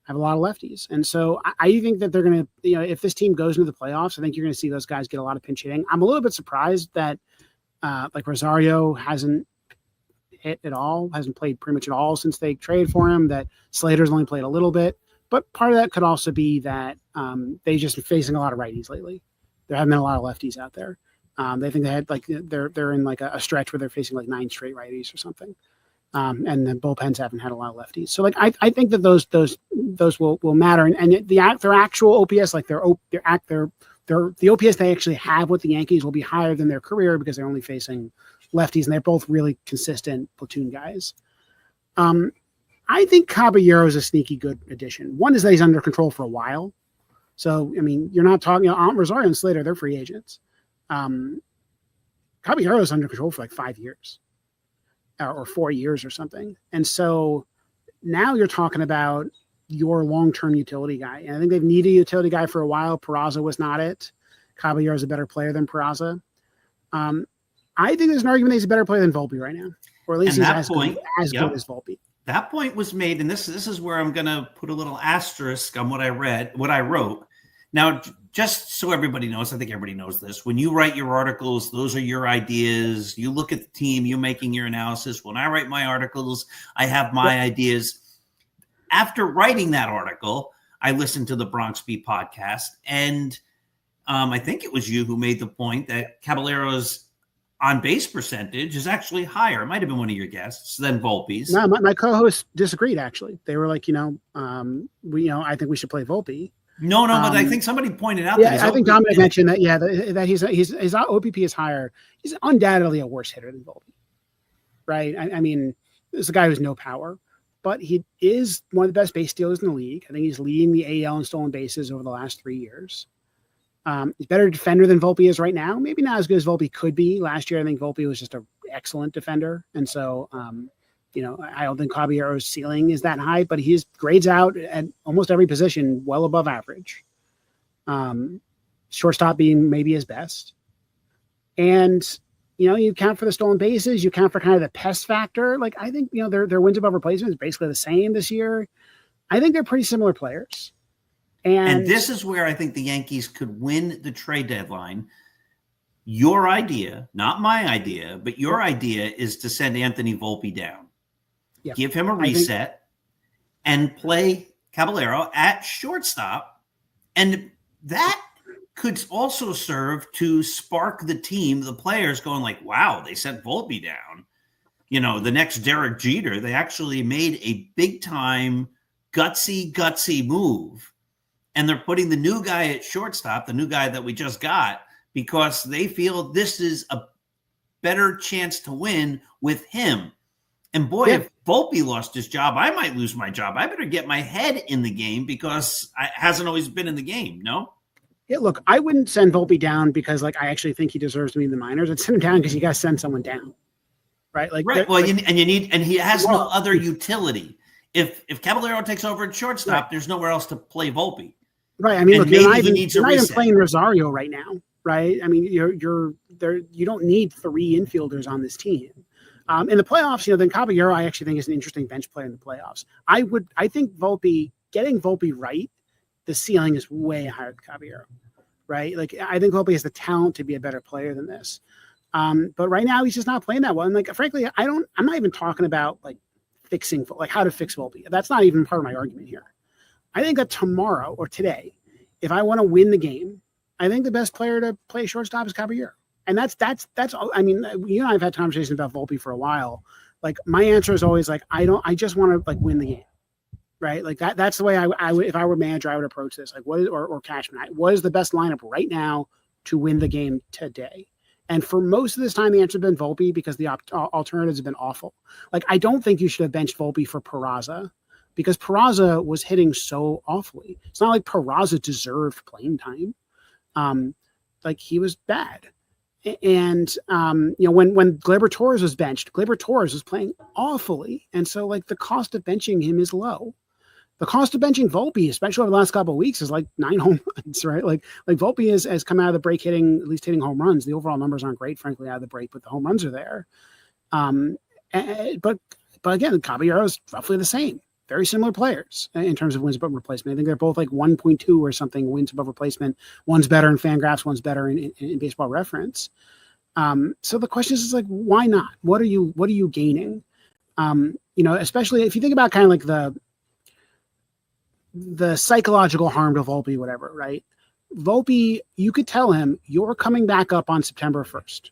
have a lot of lefties. And so I think that they're going to, you know, if this team goes into the playoffs, I think you're going to see those guys get a lot of pinch hitting. I'm a little bit surprised that like Rosario hasn't hit at all, hasn't played pretty much at all since they traded for him, that Slater's only played a little bit. But part of that could also be that they just been facing a lot of righties lately. There haven't been a lot of lefties out there. They think they had like they're in like a stretch where they're facing like 9 straight righties or something. And the bullpens haven't had a lot of lefties. So like I think that those will matter. And their actual OPS, like their the OPS they actually have with the Yankees will be higher than their career because they're only facing lefties, and they're both really consistent platoon guys. I think Caballero is a sneaky good addition. One is that he's under control for a while. So, I mean, you're not talking, Rosario and Slater, they're free agents. Caballero is under control for like 5 years or 4 years or something. And so now you're talking about your long-term utility guy. And I think they've needed a utility guy for a while. Peraza was not it. Caballero is a better player than Peraza. I think there's an argument that he's a better player than Volpe right now, or at least he's as good as Volpe.
That point was made, and this is where I'm going to put a little asterisk on what I wrote. Now, just so everybody knows, I think everybody knows this. When you write your articles, those are your ideas. You look at the team, you're making your analysis. When I write my articles, I have my ideas. After writing that article, I listened to the Bronx Beat podcast, and I think it was you who made the point that Caballero's on base percentage is actually higher. It might have been one of your guests than Volpe's.
No, my co-hosts disagreed. Actually, they were like, I think we should play Volpe.
No, but I think somebody pointed out.
Yeah, I think Dominic mentioned that. Yeah, that his OPP is higher. He's undoubtedly a worse hitter than Volpe, right? I mean, this is a guy who has no power, but he is one of the best base stealers in the league. I think he's leading the AL in stolen bases over the last 3 years. He's better defender than Volpe is right now. Maybe not as good as Volpe could be. Last year, I think Volpe was just an excellent defender. And so, I don't think Caballero's ceiling is that high, but he grades out at almost every position well above average. Shortstop being maybe his best. And, you count for the stolen bases, you count for kind of the pest factor. Like, I think, their wins above replacement is basically the same this year. I think they're pretty similar players.
And this is where I think the Yankees could win the trade deadline. Your idea, not my idea, but your idea is to send Anthony Volpe down. Yep. Give him a reset and play Caballero at shortstop. And that could also serve to spark the team, the players going like, wow, they sent Volpe down. The next Derek Jeter, they actually made a big time gutsy move. And they're putting the new guy at shortstop, the new guy that we just got, because they feel this is a better chance to win with him. And boy, if Volpe lost his job, I might lose my job. I better get my head in the game because it hasn't always been in the game, no?
Yeah, look, I wouldn't send Volpe down because, I actually think he deserves to be in the minors. I'd send him down because you got to send someone down, right? Right.
Well, and he has no other utility. If Caballero takes over at shortstop, there's nowhere else to play Volpe.
Right. I mean, look, you're not even playing Rosario right now, right? I mean, you're there. You don't need 3 infielders on this team. In the playoffs, then Caballero, I actually think is an interesting bench player in the playoffs. I think getting Volpe right, the ceiling is way higher than Caballero, right? I think Volpe has the talent to be a better player than this. But right now he's just not playing that well. And frankly, I'm not even talking about fixing, how to fix Volpe. That's not even part of my argument here. I think that tomorrow or today, if I want to win the game, I think the best player to play shortstop is Caballero. And that's I mean, you and I have had conversations about Volpe for a while. My answer is always I just want to win the game. Right. That's the way I would, if I were manager, I would approach this. Or Cashman, what is the best lineup right now to win the game today? And for most of this time, the answer has been Volpe because the alternatives have been awful. I don't think you should have benched Volpe for Peraza because Peraza was hitting so awfully. It's not like Peraza deserved playing time. He was bad. And, when Gleyber Torres was benched, Gleyber Torres was playing awfully. And so the cost of benching him is low. The cost of benching Volpe, especially over the last couple of weeks, is 9 home runs, right? Volpe has come out of the break at least hitting home runs. The overall numbers aren't great, frankly, out of the break, but the home runs are there. But again, Caballero is roughly the same. Very similar players in terms of wins above replacement. I think they're both 1.2 or something wins above replacement. One's better in Fangraphs, one's better in Baseball Reference. So the question is why not? What are you gaining? Especially if you think about kind of the psychological harm to Volpe, whatever, right? Volpe, you could tell him you're coming back up on September 1st,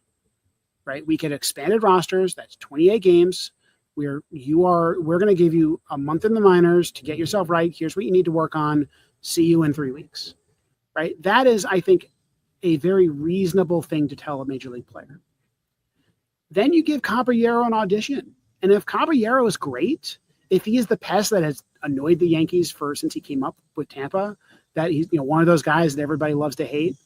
right? We could expanded rosters. That's 28 games. We're going to give you a month in the minors to get yourself right. Here's what you need to work on. See you in 3 weeks, right? That is, I think, a very reasonable thing to tell a major league player. Then you give Caballero an audition. And if Caballero is great, if he is the pest that has annoyed the Yankees since he came up with Tampa, that he's one of those guys that everybody loves to hate.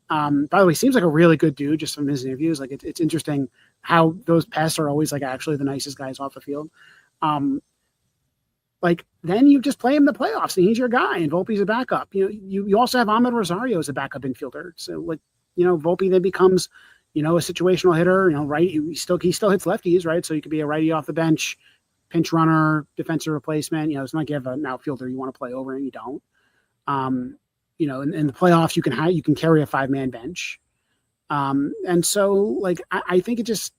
By the way, seems like a really good dude just from his interviews. It's interesting how those pests are always actually the nicest guys off the field. Then you just play him in the playoffs and he's your guy and Volpe's a backup. You also have Ahmed Rosario as a backup infielder. So Volpe then becomes, a situational hitter, right. He still hits lefties, right. So you could be a righty off the bench, pinch runner, defensive replacement. It's not like you have an outfielder you want to play over and you don't. In the playoffs, you can carry a 5-man bench. And so I think it just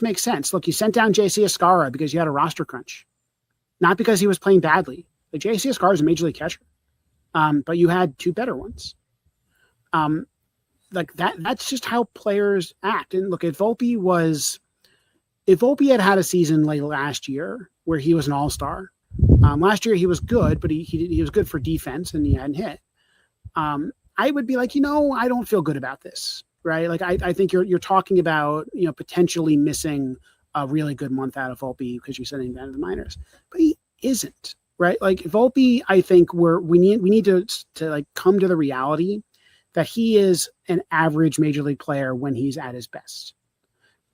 makes sense. Look, you sent down JC Escarra because you had a roster crunch, not because he was playing badly. JC Escarra is a major league catcher. But you had 2 better ones. like that's just how players act. And look, if Volpe had a season like last year where he was an all-star, last year he was good, but he was good for defense and he hadn't hit. I would be like, I don't feel good about this, right? Like I think you're talking about, potentially missing a really good month out of Volpe because you're sending him down to the minors, but he isn't, right? Like Volpe, I think we need to like come to the reality that he is an average major league player when he's at his best.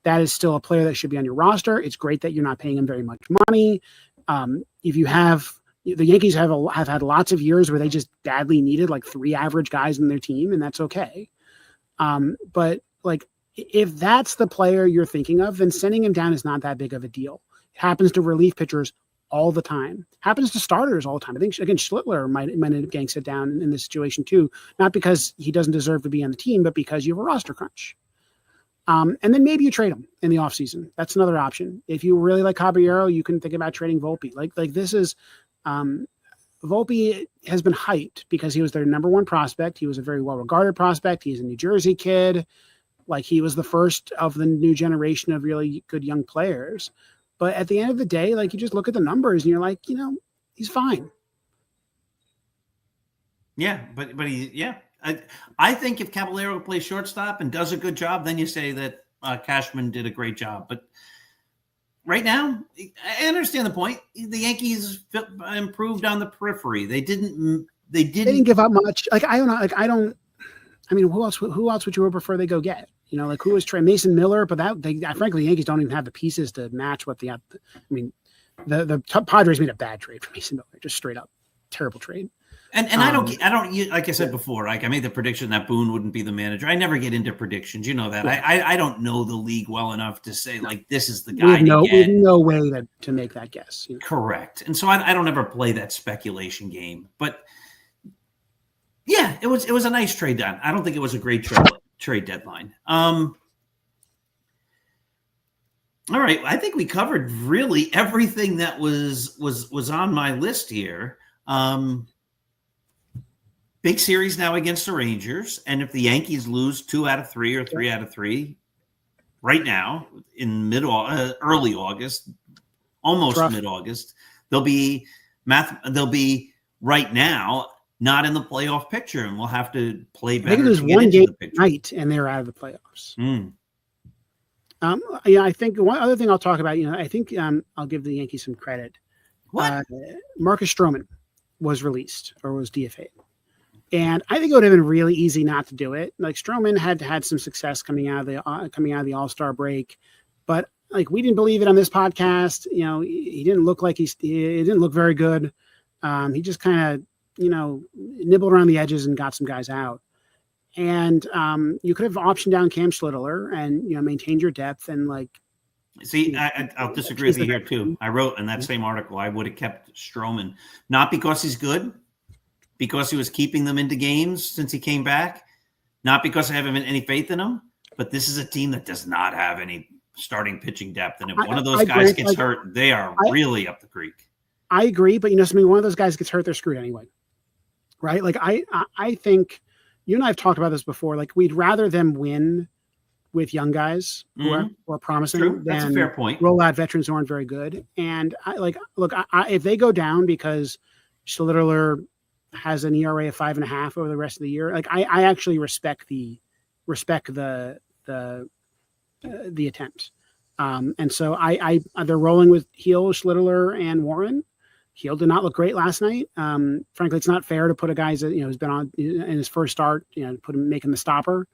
That is still a player that should be on your roster. It's great that you're not paying him very much money. If you have, the Yankees have had lots of years where they just badly needed like 3 average guys in their team, and that's okay. But like, if that's the player you're thinking of, then sending him down is not that big of a deal. It happens to relief pitchers all the time. Happens to starters all the time. I think, again, Schlittler might end up getting sit down in this situation too, not because he doesn't deserve to be on the team, but because you have a roster crunch. And then maybe you trade him in the offseason. That's another option. If you really like Caballero, you can think about trading Volpe. Like this is Volpe has been hyped because he was their number 1 prospect. He was a very well-regarded prospect. He's a New Jersey kid. Like he was the first of the new generation of really good young players. But at the end of the day, like you just look at the numbers and you're like, he's fine.
Yeah, but I think if Caballero plays shortstop and does a good job, then you say that Cashman did a great job. But right now, I understand the point. The Yankees improved on the periphery. They didn't
give up much. Like I don't know. Like I mean, who else would you prefer they go get? Like who was Trey Mason Miller? But frankly, the Yankees don't even have the pieces to match what the. I mean, the Padres made a bad trade for Mason Miller, just straight up terrible trade.
And I don't like I said before, like I made the prediction that Boone wouldn't be the manager. I never get into predictions, you know that. Yeah. I don't know the league well enough to say like this is the guy.
We have no way to make that guess.
Correct, and so I don't ever play that speculation game. But yeah, it was a nice trade done. I don't think it was a great trade deadline. All right, I think we covered really everything that was on my list here. Big series now against the Rangers, and if the Yankees lose 2 out of 3 or 3 out of 3 right now in early August, almost mid-August, they'll be right now not in the playoff picture, and we'll have to play better.
I think there's one game tonight, and they're out of the playoffs. I think one other thing I'll talk about. I think I'll give the Yankees some credit.
What?
Marcus Stroman was released or was DFA'd. And I think it would have been really easy not to do it. Like Stroman had some success coming out of the All-Star break, but like we didn't believe it on this podcast. He didn't look like he didn't look very good. He just kind of nibbled around the edges and got some guys out. And you could have optioned down Cam Schlittler and maintained your depth and like.
See, I'll disagree with you here too. I wrote in that same article I would have kept Stroman, not because he's good. Because he was keeping them into games since he came back, not because I have any faith in him, but this is a team that does not have any starting pitching depth. And if one of those guys gets hurt, they are really up the creek. I
agree, but one of those guys gets hurt, they're screwed anyway. Right? Like I think you and I have talked about this before. Like we'd rather them win with young guys who are promising than
that's a fair point.
Roll out veterans who aren't very good. And if they go down because Schlittler has an ERA of 5.5 over the rest of the year. Like I actually respect the attempt. And so they're rolling with Heel, Schlittler, and Warren. Heel did not look great last night. Frankly, it's not fair to put a guy that who's been on in his first start, make him the stopper.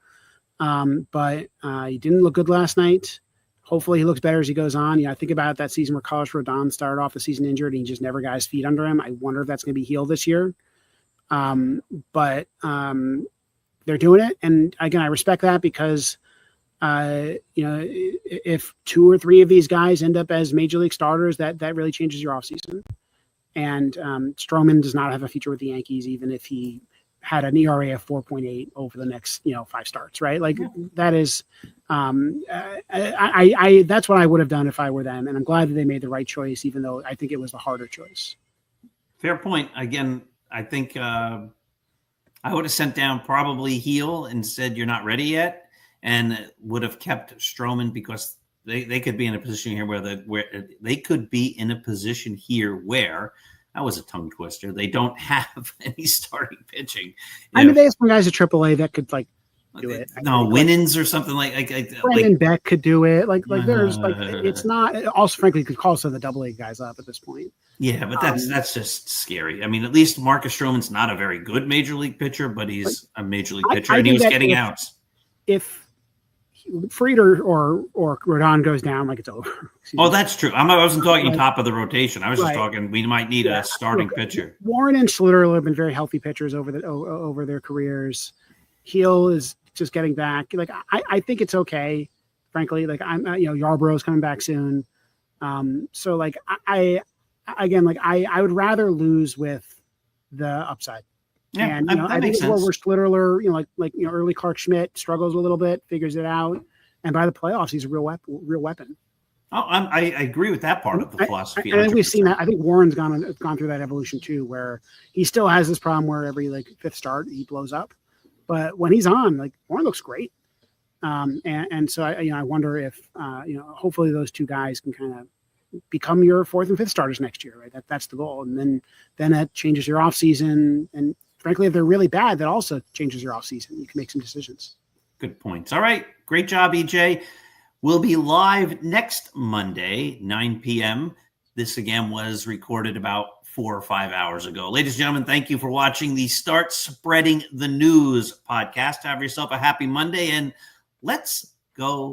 But he didn't look good last night. Hopefully he looks better as he goes on. I think about that season where Carlos Rodon started off the season injured and he just never got his feet under him. I wonder if that's going to be Heel this year. But they're doing it. And again, I respect that because, if 2 or 3 of these guys end up as major league starters, that really changes your offseason. And Stroman does not have a future with the Yankees, even if he had an ERA of 4.8 over the next, 5 starts, right? Like that is, that's what I would have done if I were them. And I'm glad that they made the right choice, even though I think it was the harder choice.
Fair point. Again, I think I would have sent down probably Heel and said, you're not ready yet, and would have kept Stroman because they could be in a position here where they could be in a position here where that was a tongue twister. They don't have any starting pitching.
I mean, they have some guys at AAA that could like do it.
No, Winans or something like
Brendan Beck could do it. Like there's like it's not. Also, frankly, you could call some of the AA guys up at this point.
Yeah, but that's just scary. I mean, at least Marcus Stroman's not a very good major league pitcher, but he's a major league pitcher, and he was getting outs.
If Fried or Rodon goes down, like it's over.
Oh, that's true. I wasn't talking top of the rotation. I was just talking we might need a starting pitcher.
Warren and Schluter have been very healthy pitchers over their careers. Heel is just getting back. Like I think it's okay, frankly. Like Yarborough's coming back soon. So like I would rather lose with the upside.
Yeah,
and I think it's where Schluter, early Clark Schmidt struggles a little bit, figures it out, and by the playoffs he's a real weapon.
Oh, I agree with that part of the philosophy.
I think we've seen that. I think Warren's gone through that evolution too, where he still has this problem where every fifth start he blows up, but when he's on, Warren looks great. And so I wonder if hopefully those two guys can kind of become your fourth and fifth starters next year, right? That's the goal, and then that changes your offseason. And frankly, if they're really bad, that also changes your offseason. You can make some decisions.
Good points. All right, great job, EJ. We'll be live next Monday, 9 p.m. This again was recorded about 4 or 5 hours ago. Ladies and gentlemen, thank you for watching the Start Spreading the News podcast. Have yourself a happy Monday, and let's go